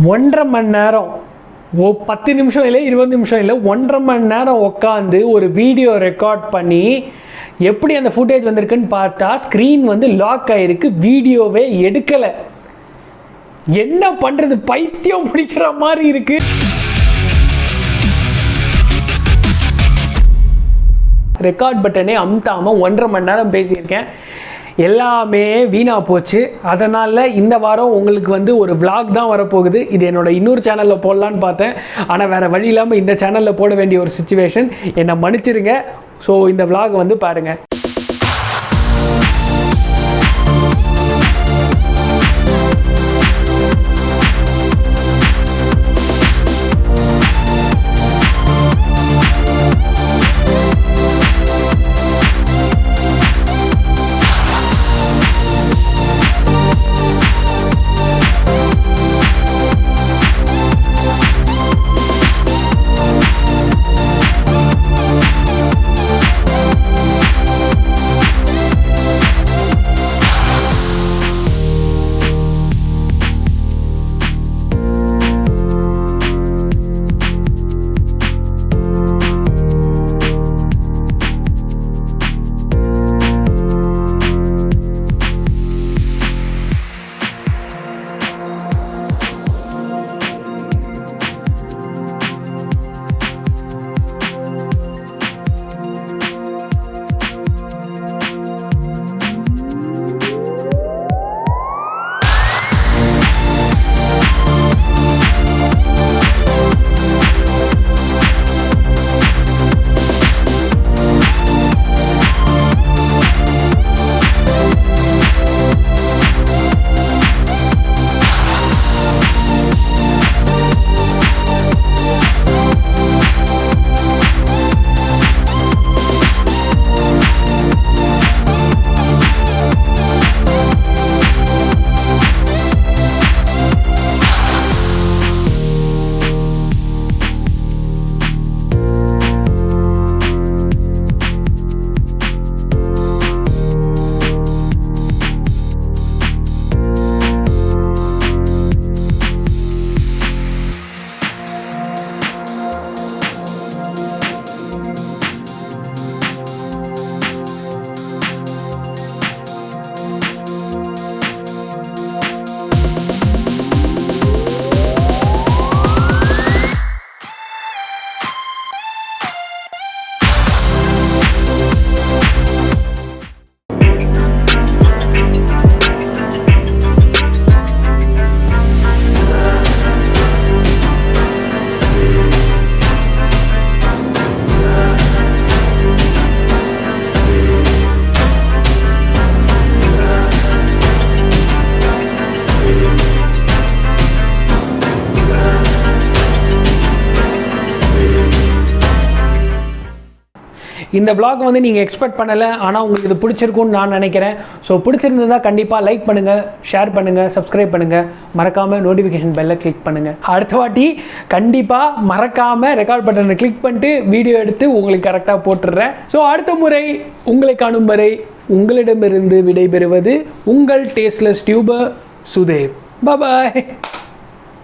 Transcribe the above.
1.5 மணி நேரம் 10 நிமிஷம் இல்லை 20 நிமிஷம் இல்லை 1.5 மணி நேரம் உட்காந்து ஒரு வீடியோ ரெக்கார்ட் பண்ணி எப்படி அந்த ஃபுட்டேஜ் வந்திருக்குன்னு பார்த்தா ஸ்க்ரீன் வந்து லாக் ஆகிருக்கு, வீடியோவே எடுக்கலை. என்ன பண்ணுறது, பைத்தியம் பிடிக்கிற மாதிரி இருக்கு. ரெக்கார்ட் பட்டனே அமுத்தாமல் 1.5 மணி நேரம் பேசியிருக்கேன், எல்லாமே வீணாக போச்சு. அதனால் இந்த வாரம் உங்களுக்கு வந்து ஒரு vlog தான் வரப்போகுது. இது என்னோடய இன்னொரு சேனலில் போடலான்னு பார்த்தேன், ஆனால் வேறு வழி இல்லாமல் இந்த சேனலில் போட வேண்டிய ஒரு சுச்சுவேஷன். என்னை மன்னிச்சிருங்க. ஸோ இந்த vlog வந்து பாருங்கள். இந்த vlog வந்து நீங்கள் எக்ஸ்பெக்ட் பண்ணலை, ஆனால் உங்களுக்கு இது பிடிச்சிருக்கும்னு நான் நினைக்கிறேன். ஸோ பிடிச்சிருந்ததா கண்டிப்பாக லைக் பண்ணுங்கள், ஷேர் பண்ணுங்கள், சப்ஸ்கிரைப் பண்ணுங்கள், மறக்காமல் நோட்டிஃபிகேஷன் பெல்லை கிளிக் பண்ணுங்கள். அடுத்த வாட்டி கண்டிப்பாக மறக்காமல் ரெக்கார்ட் பட்டனை கிளிக் பண்ணிட்டு வீடியோ எடுத்து உங்களுக்கு கரெக்டாக போட்டுடுறேன். ஸோ அடுத்த முறை உங்களை காணும் வரை உங்களிடமிருந்து விடைபெறுவது உங்கள் டேஸ்ட்லெஸ் டியூபர் சுதேவ். பாய்.